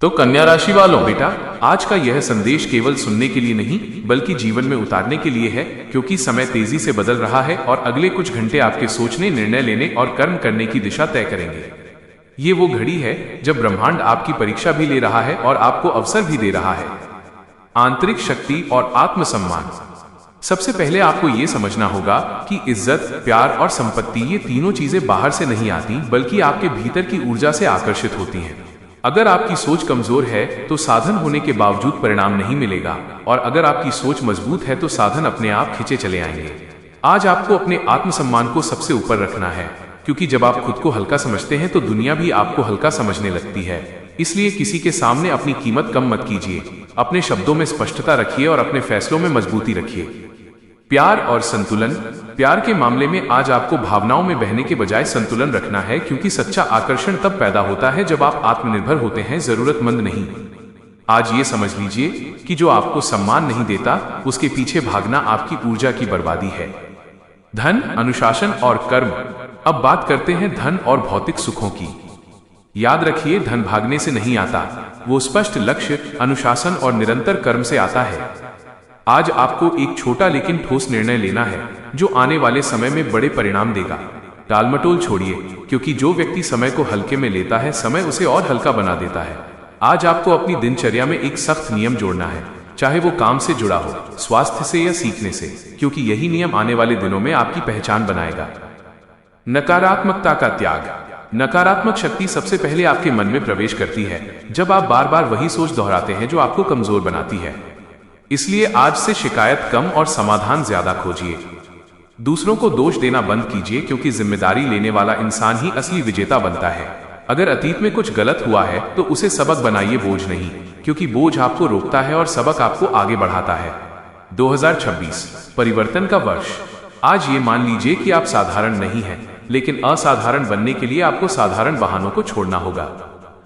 तो कन्या राशि वालों बेटा, आज का यह संदेश केवल सुनने के लिए नहीं बल्कि जीवन में उतारने के लिए है, क्योंकि समय तेजी से बदल रहा है और अगले कुछ घंटे आपके सोचने, निर्णय लेने और कर्म करने की दिशा तय करेंगे। ये वो घड़ी है जब ब्रह्मांड आपकी परीक्षा भी ले रहा है और आपको अवसर भी दे रहा है। आंतरिक शक्ति और आत्मसम्मान। सबसे पहले आपको ये समझना होगा कि इज्जत, प्यार और संपत्ति, ये तीनों चीजें बाहर से नहीं आती बल्कि आपके भीतर की ऊर्जा से आकर्षित होती हैं। अगर आपकी सोच कमजोर है तो साधन होने के बावजूद परिणाम नहीं मिलेगा, और अगर आपकी सोच मजबूत है तो साधन अपने आप खींचे चले आएंगे। आज आपको अपने आत्मसम्मान को सबसे ऊपर रखना है, क्योंकि जब आप खुद को हल्का समझते हैं तो दुनिया भी आपको हल्का समझने लगती है। इसलिए किसी के सामने अपनी कीमत कम मत कीजिए। अपने शब्दों में स्पष्टता रखिए और अपने फैसलों में मजबूती रखिए। प्यार और संतुलन। प्यार के मामले में आज आपको भावनाओं में बहने के बजाय संतुलन रखना है, क्योंकि सच्चा आकर्षण तब पैदा होता है जब आप आत्मनिर्भर होते हैं, जरूरतमंद नहीं। आज ये समझ लीजिए कि जो आपको सम्मान नहीं देता उसके पीछे भागना आपकी ऊर्जा की बर्बादी है। धन, अनुशासन और कर्म। अब बात करते हैं धन और भौतिक सुखों की। याद रखिए, धन भागने से नहीं आता, वो स्पष्ट लक्ष्य, अनुशासन और निरंतर कर्म से आता है। आज आपको एक छोटा लेकिन ठोस निर्णय लेना है जो आने वाले समय में बड़े परिणाम देगा। टालमटोल छोड़िए, क्योंकि जो व्यक्ति समय को हल्के में लेता है समय उसे और हल्का बना देता है। आज आपको अपनी दिनचर्या में एक सख्त नियम जोड़ना है, चाहे वो काम से जुड़ा हो, स्वास्थ्य से या सीखने से, क्योंकि यही नियम आने वाले दिनों में आपकी पहचान बनाएगा। नकारात्मकता का त्याग। नकारात्मक शक्ति सबसे पहले आपके मन में प्रवेश करती है जब आप बार बार वही सोच दोहराते हैं जो आपको कमजोर बनाती है। इसलिए आज से शिकायत कम और समाधान ज्यादा खोजिए। दूसरों को दोष देना बंद कीजिए, क्योंकि जिम्मेदारी लेने वाला इंसान ही असली विजेता बनता है। अगर अतीत में कुछ गलत हुआ है तो उसे सबक बनाइए, बोझ नहीं, क्योंकि बोझ आपको रोकता है और सबक आपको आगे बढ़ाता है। 2026 परिवर्तन का वर्ष। आज ये मान लीजिए कि आप साधारण नहीं हैं, लेकिन असाधारण बनने के लिए आपको साधारण बहानों को छोड़ना होगा।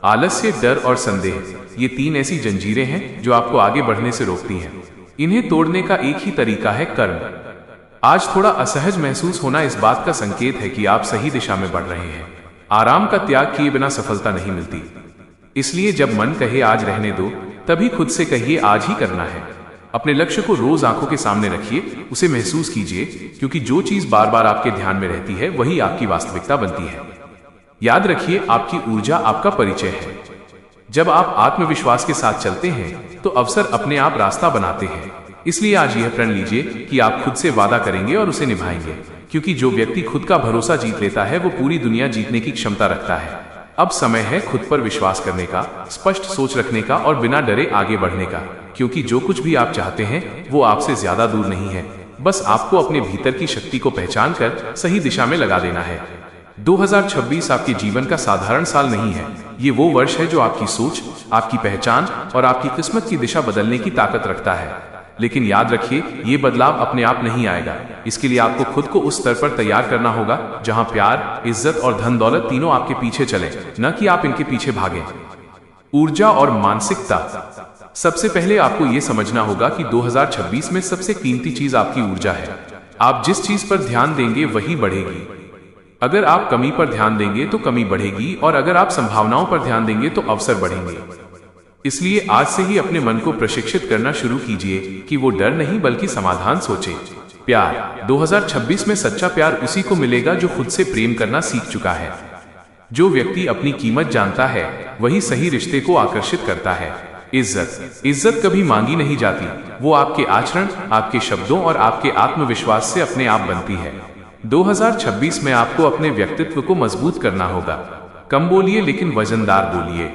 आलस्य, डर और संदेह, ये तीन ऐसी जंजीरें हैं जो आपको आगे बढ़ने से रोकती हैं। इन्हें तोड़ने का एक ही तरीका है, कर्म। आज थोड़ा असहज महसूस होना इस बात का संकेत है कि आप सही दिशा में बढ़ रहे हैं। आराम का त्याग किए बिना सफलता नहीं मिलती। इसलिए जब मन कहे आज रहने दो, तभी खुद से कहिए आज ही करना है। अपने लक्ष्य को रोज आंखों के सामने रखिए, उसे महसूस कीजिए, क्योंकि जो चीज बार बार आपके ध्यान में रहती है वही आपकी वास्तविकता बनती है। याद रखिए, आपकी ऊर्जा आपका परिचय है। जब आप आत्मविश्वास के साथ चलते हैं तो अवसर अपने आप रास्ता बनाते हैं। इसलिए आज यह प्रण लीजिए कि आप खुद से वादा करेंगे और उसे निभाएंगे, क्योंकि जो व्यक्ति खुद का भरोसा जीत लेता है वो पूरी दुनिया जीतने की क्षमता रखता है। अब समय है खुद पर विश्वास करने का, स्पष्ट सोच रखने का और बिना डरे आगे बढ़ने का, क्योंकि जो कुछ भी आप चाहते हैं वो आपसे ज्यादा दूर नहीं है। बस आपको अपने भीतर की शक्ति को पहचान कर सही दिशा में लगा देना है। 2026 आपके जीवन का साधारण साल नहीं है। ये वो वर्ष है जो आपकी सोच, आपकी पहचान और आपकी किस्मत की दिशा बदलने की ताकत रखता है। लेकिन याद रखिए, ये बदलाव अपने आप नहीं आएगा। इसके लिए आपको खुद को उस स्तर पर तैयार करना होगा जहां प्यार, इज्जत और धन दौलत तीनों आपके पीछे चले, न कि आप इनके पीछे भागें। ऊर्जा और मानसिकता। सबसे पहले आपको यह समझना होगा कि 2026 में सबसे कीमती चीज आपकी ऊर्जा है। आप जिस चीज पर ध्यान देंगे वही बढ़ेगी। अगर आप कमी पर ध्यान देंगे तो कमी बढ़ेगी, और अगर आप संभावनाओं पर ध्यान देंगे तो अवसर बढ़ेंगे। इसलिए आज से ही अपने मन को प्रशिक्षित करना शुरू कीजिए कि वो डर नहीं बल्कि समाधान सोचे। प्यार। 2026 में सच्चा प्यार उसी को मिलेगा जो खुद से प्रेम करना सीख चुका है। जो व्यक्ति अपनी कीमत जानता है वही सही रिश्ते को आकर्षित करता है। इज्जत। इज्जत कभी मांगी नहीं जाती, वो आपके आचरण, आपके शब्दों और आपके आत्मविश्वास से अपने आप बनती है। 2026 में आपको अपने व्यक्तित्व को मजबूत करना होगा। कम बोलिए लेकिन वजनदार बोलिए।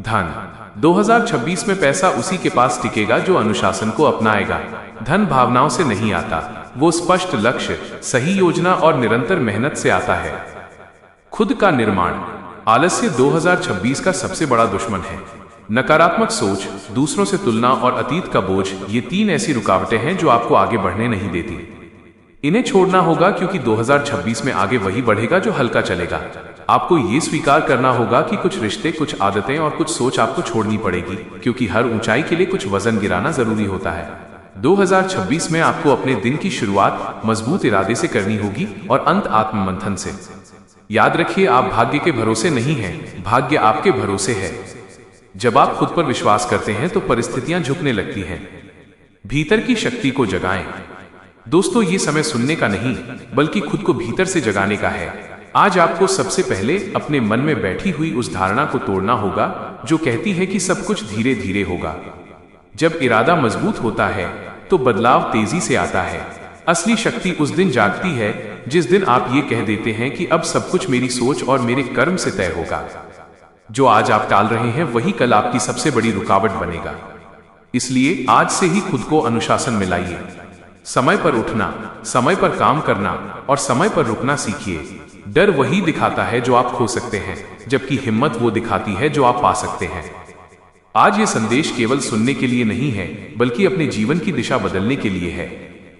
धन। 2026 में पैसा उसी के पास टिकेगा जो अनुशासन को अपनाएगा। धन भावनाओं से नहीं आता, वो स्पष्ट लक्ष्य, सही योजना और निरंतर मेहनत से आता है। खुद का निर्माण। आलस्य 2026 का सबसे बड़ा दुश्मन है। नकारात्मक सोच, दूसरों से तुलना और अतीत का बोझ, ये तीन ऐसी रुकावटें हैं जो आपको आगे बढ़ने नहीं देती। इन्हें छोड़ना होगा, क्योंकि 2026 में आगे वही बढ़ेगा जो हल्का चलेगा। आपको ये स्वीकार करना होगा कि कुछ रिश्ते, कुछ आदतें और कुछ सोच आपको छोड़नी पड़ेगी, क्योंकि हर ऊंचाई के लिए कुछ वजन गिराना जरूरी होता है। 2026 में आपको अपने दिन की शुरुआत मजबूत इरादे से करनी होगी और अंत आत्ममंथन से। याद रखिए, आप भाग्य के भरोसे नहीं हैं, भाग्य आपके भरोसे है। जब आप खुद पर विश्वास करते हैं तो परिस्थितियां झुकने लगती हैं। भीतर की शक्ति को जगाएं। दोस्तों, ये समय सुनने का नहीं बल्कि खुद को भीतर से जगाने का है। आज आपको सबसे पहले अपने मन में बैठी हुई उस धारणा को तोड़ना होगा जो कहती है कि सब कुछ धीरे धीरे होगा। जब इरादा मजबूत होता है तो बदलाव तेजी से आता है। असली शक्ति उस दिन जागती है जिस दिन आप ये कह देते हैं कि अब सब कुछ मेरी सोच और मेरे कर्म से तय होगा। जो आज आप टाल रहे हैं वही कल आपकी सबसे बड़ी रुकावट बनेगा। इसलिए आज से ही खुद को अनुशासन में लाइए। समय पर उठना, समय पर काम करना और समय पर रुकना सीखिए। डर वही दिखाता है जो आप खो सकते हैं, जबकि हिम्मत वो दिखाती है जो आप पा सकते हैं। आज ये संदेश केवल सुनने के लिए नहीं है बल्कि अपने जीवन की दिशा बदलने के लिए है।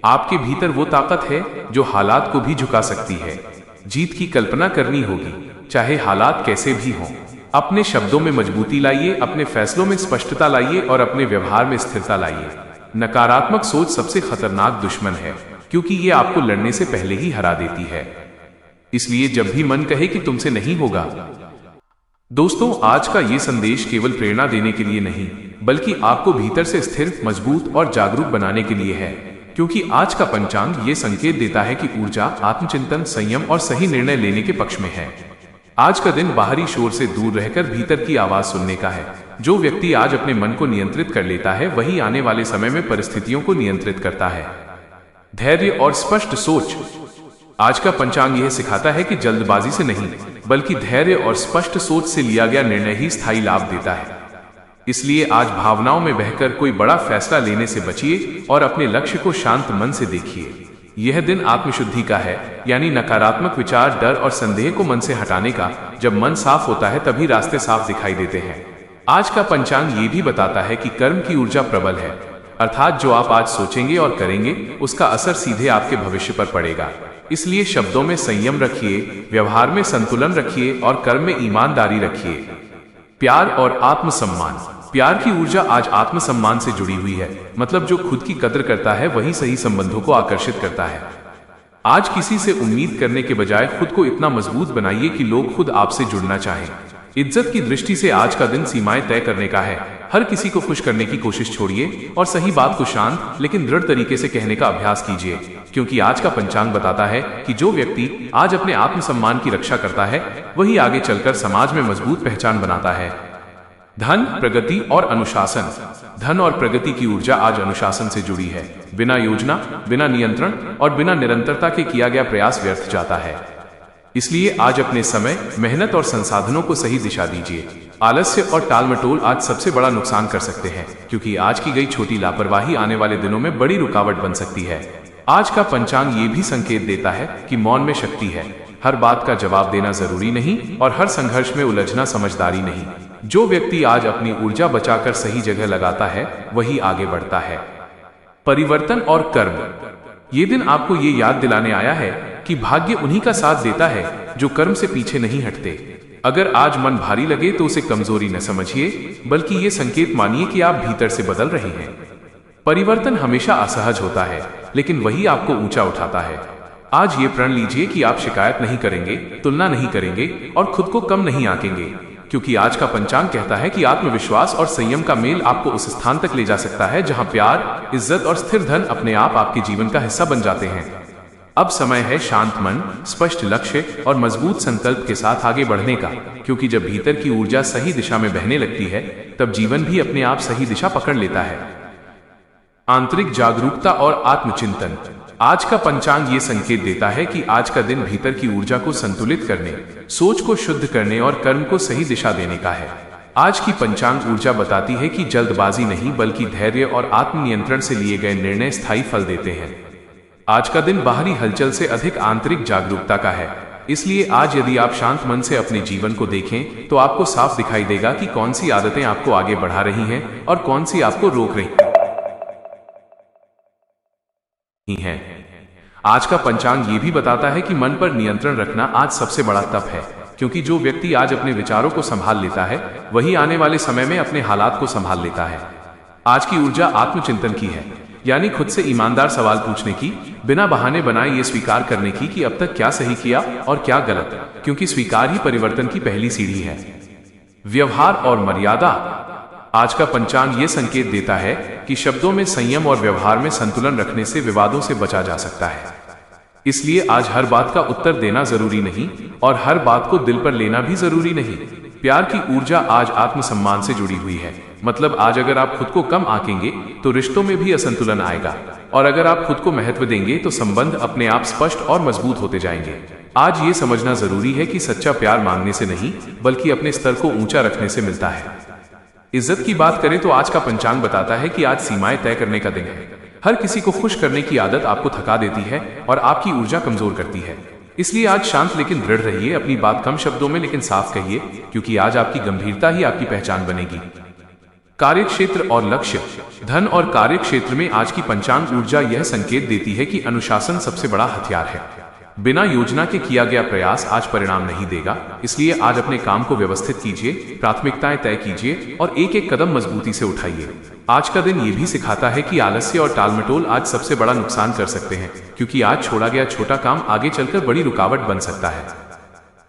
आपके भीतर वो ताकत है जो हालात को भी झुका सकती है। जीत की कल्पना करनी होगी, चाहे हालात कैसे भी हों। अपने शब्दों में मजबूती लाइए, अपने फैसलों में स्पष्टता लाइए और अपने व्यवहार में स्थिरता लाइए। नकारात्मक सोच सबसे खतरनाक दुश्मन है क्योंकि ये आपको लड़ने से पहले ही हरा देती है। इसलिए जब भी मन कहे कि तुमसे नहीं होगा। दोस्तों, आज का ये संदेश केवल प्रेरणा देने के लिए नहीं बल्कि आपको भीतर से स्थिर, मजबूत और जागरूक बनाने के लिए है। क्योंकि आज का पंचांग ये संकेत देता है कि ऊर्जा, आत्मचिंतन, संयम और सही निर्णय लेने के पक्ष में है। आज का दिन बाहरी शोर से दूर रहकर भीतर की आवाज सुनने का है। जो व्यक्ति आज अपने मन को नियंत्रित कर लेता है वही आने वाले समय में परिस्थितियों को नियंत्रित करता है। धैर्य और स्पष्ट सोच। आज का पंचांग यह सिखाता है कि जल्दबाजी से नहीं बल्कि धैर्य और स्पष्ट सोच से लिया गया निर्णय ही स्थायी लाभ देता है। इसलिए आज भावनाओं में बहकर कोई बड़ा फैसला लेने से बचिए और अपने लक्ष्य को शांत मन से देखिए। यह दिन आत्मशुद्धि का है, यानी नकारात्मक विचार, डर और संदेह को मन से हटाने का। जब मन साफ होता है तभी रास्ते साफ दिखाई देते हैं। आज का पंचांग ये भी बताता है कि कर्म की ऊर्जा प्रबल है, अर्थात जो आप आज सोचेंगे और करेंगे उसका असर सीधे आपके भविष्य पर पड़ेगा। इसलिए शब्दों में संयम रखिए, व्यवहार में संतुलन रखिए और कर्म में ईमानदारी रखिए। प्यार और आत्मसम्मान। प्यार की ऊर्जा आज आत्मसम्मान से जुड़ी हुई है, मतलब जो खुद की कद्र करता है वही सही संबंधों को आकर्षित करता है। आज किसी से उम्मीद करने के बजाय खुद को इतना मजबूत बनाइए कि लोग खुद आपसे जुड़ना चाहें। इज्जत की दृष्टि से आज का दिन सीमाएं तय करने का है। हर किसी को खुश करने की कोशिश छोड़िए और सही बात को शांत लेकिन दृढ़ तरीके से कहने का अभ्यास कीजिए। क्योंकि आज का पंचांग बताता है कि जो व्यक्ति आज अपने आत्मसम्मान की रक्षा करता है वही आगे चलकर समाज में मजबूत पहचान बनाता है। धन, प्रगति और अनुशासन। धन और प्रगति की ऊर्जा आज अनुशासन से जुड़ी है। बिना योजना, बिना नियंत्रण और बिना निरंतरता के किया गया प्रयास व्यर्थ जाता है। इसलिए आज अपने समय, मेहनत और संसाधनों को सही दिशा दीजिए। आलस्य और टालमटोल आज सबसे बड़ा नुकसान कर सकते हैं, क्योंकि आज की गई छोटी लापरवाही आने वाले दिनों में बड़ी रुकावट बन सकती है। आज का पंचांग ये भी संकेत देता है कि मौन में शक्ति है। हर बात का जवाब देना जरूरी नहीं और हर संघर्ष में उलझना समझदारी नहीं। जो व्यक्ति आज अपनी ऊर्जा बचाकर सही जगह लगाता है वही आगे बढ़ता है। परिवर्तन और कर्म। ये दिन आपको ये याद दिलाने आया है कि भाग्य उन्हीं का साथ देता है जो कर्म से पीछे नहीं हटते। अगर आज मन भारी लगे तो उसे कमजोरी न समझिए बल्कि ये संकेत मानिए कि आप भीतर से बदल रहे हैं। परिवर्तन हमेशा असहज होता है लेकिन वही आपको ऊंचा उठाता है। आज ये प्रण लीजिए कि आप शिकायत नहीं करेंगे, तुलना नहीं करेंगे और खुद को कम नहीं आंकेंगे, क्योंकि आज का पंचांग कहता है कि आत्मविश्वास और संयम का मेल आपको उस स्थान तक ले जा सकता है जहां प्यार, इज्जत और स्थिर धन अपने आप आपके जीवन का हिस्सा बन जाते हैं। अब समय है शांत मन, स्पष्ट लक्ष्य और मजबूत संकल्प के साथ आगे बढ़ने का, क्योंकि जब भीतर की ऊर्जा सही दिशा में बहने लगती है तब जीवन भी अपने आप सही दिशा पकड़ लेता है। आंतरिक जागरूकता और आत्मचिंतन। आज का पंचांग ये संकेत देता है कि आज का दिन भीतर की ऊर्जा को संतुलित करने, सोच को शुद्ध करने और कर्म को सही दिशा देने का है। आज की पंचांग ऊर्जा बताती है कि जल्दबाजी नहीं बल्कि धैर्य और आत्मनियंत्रण से लिए गए निर्णय स्थायी फल देते हैं। आज का दिन बाहरी हलचल से अधिक आंतरिक जागरूकता का है। इसलिए आज यदि आप शांत मन से अपने जीवन को देखें तो आपको साफ दिखाई देगा कि कौन सी आदतें आपको आगे बढ़ा रही हैं और कौन सी आपको रोक रही हैं। आज का पंचांग ये भी बताता है कि मन पर नियंत्रण रखना आज सबसे बड़ा तप है, क्योंकि जो व्यक्ति आज अपने विचारों को संभाल लेता है वही आने वाले समय में अपने हालात को संभाल लेता है। आज की ऊर्जा आत्मचिंतन की है, यानी खुद से ईमानदार सवाल पूछने की, बिना बहाने बनाए ये स्वीकार करने की कि अब तक क्या सही किया और क्या गलत, क्योंकि स्वीकार ही परिवर्तन की पहली सीढ़ी है। व्यवहार और मर्यादा। आज का पंचांग ये संकेत देता है कि शब्दों में संयम और व्यवहार में संतुलन रखने से विवादों से बचा जा सकता है। इसलिए आज हर बात का उत्तर देना जरूरी नहीं और हर बात को दिल पर लेना भी जरूरी नहीं। प्यार की ऊर्जा आज आत्मसम्मान से जुड़ी हुई है। मतलब आज अगर आप खुद को कम आंकेंगे तो रिश्तों में भी असंतुलन आएगा, और अगर आप खुद को महत्व देंगे तो संबंध अपने आप स्पष्ट और मजबूत होते जाएंगे। आज ये समझना जरूरी है कि सच्चा प्यार मांगने से नहीं बल्कि अपने स्तर को ऊंचा रखने से मिलता है। इज्जत की बात करें तो आज का पंचांग बताता है कि आज सीमाएं तय करने का दिन है। हर किसी को खुश करने की आदत आपको थका देती है और आपकी ऊर्जा कमजोर करती है। इसलिए आज शांत लेकिन दृढ़ रहिए, अपनी बात कम शब्दों में लेकिन साफ कहिए, क्योंकि आज आपकी गंभीरता ही आपकी पहचान बनेगी। कार्यक्षेत्र और लक्ष्य। धन और कार्य क्षेत्र में आज की पंचांग ऊर्जा यह संकेत देती है कि अनुशासन सबसे बड़ा हथियार है। बिना योजना के किया गया प्रयास आज परिणाम नहीं देगा। इसलिए आज अपने काम को व्यवस्थित कीजिए, प्राथमिकताएं तय कीजिए और एक एक कदम मजबूती से उठाइए। आज का दिन ये भी सिखाता है कि आलस्य और टालमटोल आज सबसे बड़ा नुकसान कर सकते हैं, क्योंकि आज छोड़ा गया छोटा काम आगे चलकर बड़ी रुकावट बन सकता है।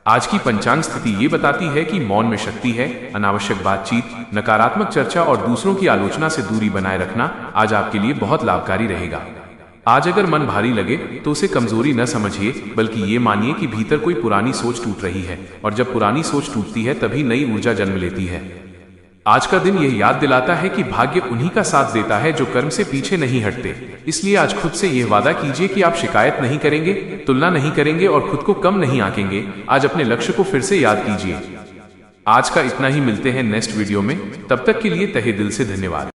आज की पंचांग स्थिति ये बताती है कि मौन में शक्ति है। अनावश्यक बातचीत, नकारात्मक चर्चा और दूसरों की आलोचना से दूरी बनाए रखना आज आपके लिए बहुत लाभकारी रहेगा। आज अगर मन भारी लगे तो उसे कमजोरी न समझिए, बल्कि ये मानिए कि भीतर कोई पुरानी सोच टूट रही है, और जब पुरानी सोच टूटती है तभी नई ऊर्जा जन्म लेती है। आज का दिन यह याद दिलाता है कि भाग्य उन्हीं का साथ देता है जो कर्म से पीछे नहीं हटते। इसलिए आज खुद से यह वादा कीजिए कि आप शिकायत नहीं करेंगे, तुलना नहीं करेंगे और खुद को कम नहीं आंकेंगे। आज अपने लक्ष्य को फिर से याद कीजिए। आज का इतना ही, मिलते हैं नेक्स्ट वीडियो में। तब तक के लिए तहे दिल से धन्यवाद।